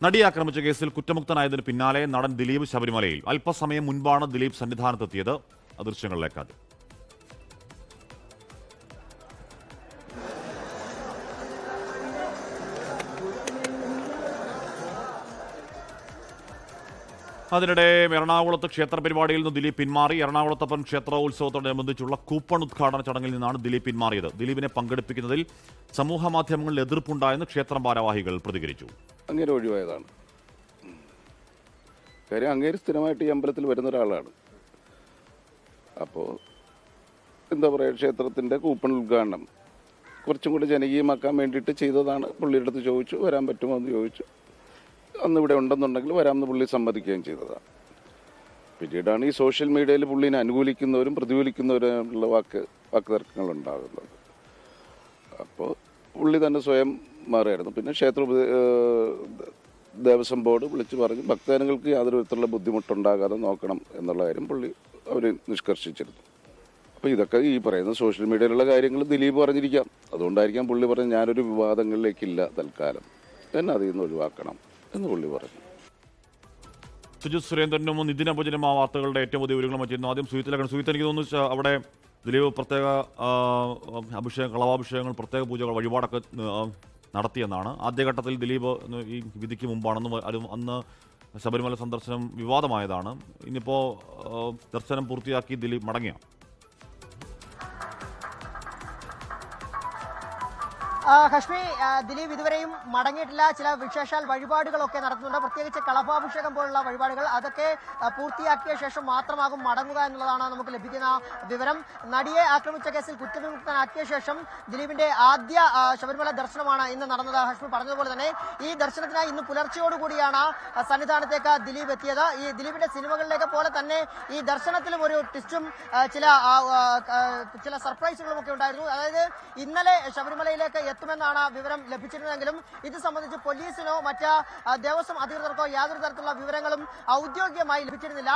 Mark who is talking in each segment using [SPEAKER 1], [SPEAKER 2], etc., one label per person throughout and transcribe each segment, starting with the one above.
[SPEAKER 1] നടിയെ ആക്രമിച്ച കേസിൽ കുറ്റമുക്തനായതിന് പിന്നാലെ നടൻ ദിലീപ് ശബരിമലയിൽ. അല്പസമയം മുൻപാണ് ദിലീപ് സന്നിധാനത്തെത്തിയത്. ദൃശ്യങ്ങളിലേക്കാദ്യം. അതിനിടെ എറണാകുളത്ത് ക്ഷേത്ര പരിപാടിയിൽ നിന്ന് ദിലീപ് പിന്മാറി. എറണാകുളത്തപ്പൻ ക്ഷേത്രോത്സവത്തോടനുബന്ധിച്ചുള്ള കൂപ്പൺ ഉദ്ഘാടന ചടങ്ങിൽ നിന്നാണ് ദിലീപ് പിന്മാറിയത്. ദിലീപിനെ പങ്കെടുപ്പിക്കുന്നതിൽ സമൂഹ മാധ്യമങ്ങളിൽ എതിർപ്പുണ്ടായെന്ന് ക്ഷേത്രം ഭാരവാഹികൾ പ്രതികരിച്ചു.
[SPEAKER 2] അങ്ങേര് ഒഴിവായതാണ്. കാര്യം അങ്ങേര് സ്ഥിരമായിട്ട് ഈ അമ്പലത്തിൽ വരുന്ന ഒരാളാണ്. അപ്പോൾ എന്താ പറയുക, ക്ഷേത്രത്തിൻ്റെ കൂപ്പൺ ഉദ്ഘാടനം കുറച്ചും കൂടി ജനകീയമാക്കാൻ വേണ്ടിയിട്ട് ചെയ്തതാണ്. പുള്ളിയുടെ അടുത്ത് ചോദിച്ചു വരാൻ പറ്റുമോ എന്ന് ചോദിച്ചു. അന്ന് ഇവിടെ ഉണ്ടെന്നുണ്ടെങ്കിൽ വരാമെന്ന് പുള്ളി സമ്മതിക്കുകയും ചെയ്തതാണ്. പിന്നീടാണ് ഈ സോഷ്യൽ മീഡിയയിൽ പുള്ളിനെ അനുകൂലിക്കുന്നവരും പ്രതികൂലിക്കുന്നവരുമുള്ള വാക്ക് തർക്കങ്ങൾ ഉണ്ടാകുന്നത്. അപ്പോൾ പുള്ളി തന്നെ സ്വയം മാറിയായിരുന്നു. പിന്നെ ദേവസ്വം ബോർഡ് വിളിച്ചു പറഞ്ഞു ഭക്തജനങ്ങൾക്ക് യാതൊരു വിധത്തിലുള്ള ബുദ്ധിമുട്ടുണ്ടാകാതെ നോക്കണം എന്നുള്ള കാര്യം പുള്ളി അവർ നിഷ്കർഷിച്ചിരുന്നു. അപ്പോൾ ഇതൊക്കെ ഈ പറയുന്ന സോഷ്യൽ മീഡിയയിലുള്ള കാര്യങ്ങൾ ദിലീപ് പറഞ്ഞിരിക്കാം. അതുകൊണ്ടായിരിക്കാം പുള്ളി പറഞ്ഞു ഞാനൊരു വിവാദങ്ങളിലേക്കില്ല തൽക്കാലം, എന്നെ അതിൽ നിന്ന് ഒഴിവാക്കണം എന്ന് പുള്ളി പറഞ്ഞു.
[SPEAKER 1] സുജിത് സുരേന്ദ്രനും നിതിൻ അബുജനും ആ വാർത്തകളുടെ ഏറ്റവും പുതിയ വിവരങ്ങളും ചെയ്യുന്നു. ആദ്യം സുജിത്തിലേക്കാണ്. സുജിത്ത്, എനിക്ക് തോന്നുന്നു അവിടെ ദിലീപ് പ്രത്യേക കളഭാഭിഷേകങ്ങൾ, പ്രത്യേക പൂജകൾ, വഴിപാടൊക്കെ നടത്തിയെന്നാണ്. ആദ്യഘട്ടത്തിൽ ദിലീപ് ഈ വിധിക്ക് മുമ്പാണെന്നും അന്ന് ശബരിമല സന്ദർശനം വിവാദമായതാണ്. ഇനിയിപ്പോൾ ദർശനം പൂർത്തിയാക്കി ദിലീപ് മടങ്ങിയ
[SPEAKER 3] ഹഷ്മി, ദിലീപ് ഇതുവരെയും മടങ്ങിയിട്ടില്ല. ചില വിശേഷാൽ വഴിപാടുകളൊക്കെ നടത്തുന്നുണ്ട്. പ്രത്യേകിച്ച് കളഭാഭിഷേകം പോലുള്ള വഴിപാടുകൾ അതൊക്കെ പൂർത്തിയാക്കിയ ശേഷം മാത്രമാകും മടങ്ങുക എന്നുള്ളതാണ് നമുക്ക് ലഭിക്കുന്ന വിവരം. നടിയെ ആക്രമിച്ച കേസിൽ കുറ്റവിമുക്തനാക്കിയ ശേഷം ദിലീപിന്റെ ആദ്യ ശബരിമല ദർശനമാണ് ഇന്ന് നടന്നത്. ഹഷ്മി പറഞ്ഞതുപോലെ തന്നെ ഈ ദർശനത്തിനായി ഇന്ന് പുലർച്ചയോടുകൂടിയാണ് സന്നിധാനത്തേക്ക് ദിലീപ് എത്തിയത്. ഈ ദിലീപിന്റെ സിനിമകളിലേക്ക് പോലെ തന്നെ ഈ ദർശനത്തിലും ഒരു ട്വിസ്റ്റും ചില സർപ്രൈസുകളും ഒക്കെ ഉണ്ടായിരുന്നു. അതായത് ഇന്നലെ ശബരിമലയിലേക്ക് എത്തുമെന്നാണ് വിവരം ലഭിച്ചിരുന്നതെങ്കിലും ഇത് സംബന്ധിച്ച് പോലീസിനോ മറ്റ് ദേവസ്വം അധികൃതർക്കോ യാതൊരു തരത്തിലുള്ള വിവരങ്ങളും ഔദ്യോഗികമായി ലഭിച്ചിരുന്നില്ല.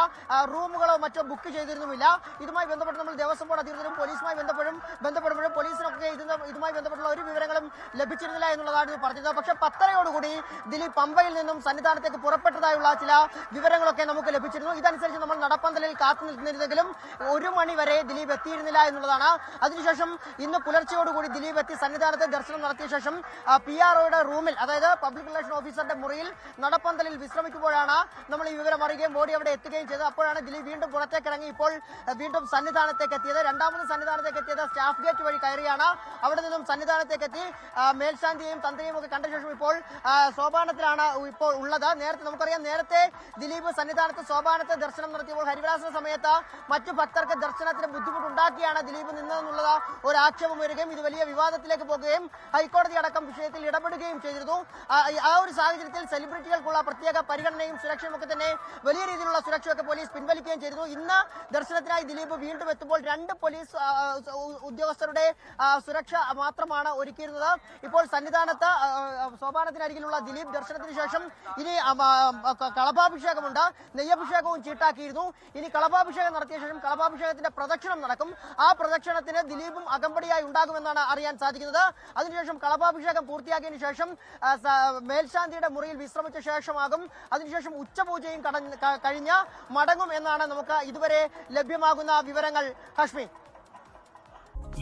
[SPEAKER 3] റൂമുകളോ മറ്റോ ബുക്ക് ചെയ്തിരുന്നുമില്ല. ഇതുമായി ബന്ധപ്പെട്ട് നമ്മൾ ദേവസ്വം ബോർഡ് അധികൃതരും പോലീസുമായി ബന്ധപ്പെടുമ്പോഴും പോലീസിനൊക്കെ ഇതുമായി ബന്ധപ്പെട്ടുള്ള ഒരു വിവരങ്ങളും ലഭിച്ചിരുന്നില്ല എന്നുള്ളതാണ് പറഞ്ഞത്. പക്ഷേ 10:30 ദിലീപ് പമ്പയിൽ നിന്നും സന്നിധാനത്തേക്ക് പുറപ്പെട്ടതായുള്ള ചില വിവരങ്ങളൊക്കെ നമുക്ക് ലഭിച്ചിരുന്നു. ഇതനുസരിച്ച് നമ്മൾ നടപ്പന്തലിൽ കാത്തു നിൽക്കുന്നിരുന്നെങ്കിലും 1 മണി വരെ ദിലീപ് എത്തിയിരുന്നില്ല എന്നുള്ളതാണ്. അതിനുശേഷം ഇന്ന് പുലർച്ചയോടുകൂടി ദിലീപ് എത്തി സന്നിധാനത്തെ ദർശനം നടത്തിയ ശേഷം PROയുടെ റൂമിൽ, അതായത് പബ്ലിക് റിലേഷൻ ഓഫീസറുടെ മുറിയിൽ നടപ്പന്തലിൽ വിശ്രമിക്കുമ്പോഴാണ് നമ്മൾ ഈ വിവരം അറിയുകയും ബോഡി അവിടെ എത്തുകയും ചെയ്തത്. അപ്പോഴാണ് ദിലീപ് വീണ്ടും പുറത്തേക്ക് ഇറങ്ങി ഇപ്പോൾ വീണ്ടും സന്നിധാനത്തേക്ക് എത്തിയത്. രണ്ടാമത് സന്നിധാനത്തേക്ക് എത്തിയത് സ്റ്റാഫ് ഗേറ്റ് വഴി കയറിയാണ്. അവിടെ നിന്നും സന്നിധാനത്തേക്ക് എത്തി മേൽശാന്തിയെയും തന്ത്രിയെയും ഒക്കെ കണ്ട ശേഷം ഇപ്പോൾ സോപാനത്തിലാണ് ഇപ്പോൾ ഉള്ളത്. നേരത്തെ ദിലീപ് സന്നിധാനത്ത് സോപാനത്തെ ദർശനം നടത്തിയപ്പോൾ ഹരിവരാസന സമയത്ത് മറ്റു ഭക്തർക്ക് ദർശനത്തിന് ബുദ്ധിമുട്ടുണ്ടാക്കിയാണ് ദിലീപ് നിന്നതെന്നുള്ള ഒരു ആക്ഷേപം വരികയും ഇത് വലിയ വിവാദത്തിലേക്ക് പോകുകയും ഹൈക്കോടതി അടക്കം വിഷയത്തിൽ ഇടപെടുകയും ചെയ്തിരുന്നു. ആ ഒരു സാഹചര്യത്തിൽ സെലിബ്രിറ്റികൾക്കുള്ള പ്രത്യേക പരിഗണനയും സുരക്ഷയും ഒക്കെ തന്നെ വലിയ രീതിയിലുള്ള സുരക്ഷയൊക്കെ പോലീസ് പിൻവലിക്കുകയും ചെയ്തിരുന്നു. ഇന്ന് ദർശനത്തിനായി ദിലീപ് വീണ്ടും എത്തുമ്പോൾ 2 പോലീസ് ഉദ്യോഗസ്ഥരുടെ സുരക്ഷ മാത്രമാണ് ഒരുക്കിയിരുന്നത്. ഇപ്പോൾ സന്നിധാനത്ത് സോപാനത്തിനരികിലുള്ള ദിലീപ് ദർശനത്തിന് ശേഷം ഇനി കളഭാഭിഷേകമുണ്ട്. നെയ്യഭിഷേകവും ചീട്ടാക്കിയിരുന്നു. ഇനി കളഭാഭിഷേകം നടത്തിയ ശേഷം കളഭാഭിഷേകത്തിന്റെ പ്രദക്ഷിണം നടക്കും. ആ പ്രദക്ഷിണത്തിന് ദിലീപും അകമ്പടിയായി ഉണ്ടാകുമെന്നാണ് അറിയാൻ സാധിക്കുന്നത്. അതിനുശേഷം കളഭാഭിഷേകം പൂർത്തിയാക്കിയതിനു ശേഷം മേൽശാന്തിയുടെ മുറിയിൽ വിശ്രമിച്ച ശേഷമാകും അതിനുശേഷം ഉച്ചപൂജയും കഴിഞ്ഞ് മടങ്ങും എന്നാണ് നമുക്ക് ഇതുവരെ ലഭ്യമാകുന്ന വിവരങ്ങൾ. ഹഷ്മി,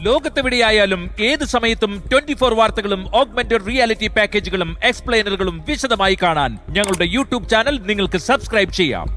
[SPEAKER 4] ലോകത്തെവിടെയായാലും ഏത് സമയത്തും 24 വാർത്തകളും ഓഗ്മെന്റഡ് റിയാലിറ്റി പാക്കേജുകളും എക്സ്പ്ലെയിനറുകളും വിശദമായി കാണാൻ ഞങ്ങളുടെ യൂട്യൂബ് ചാനൽ നിങ്ങൾക്ക് സബ്സ്ക്രൈബ് ചെയ്യാം.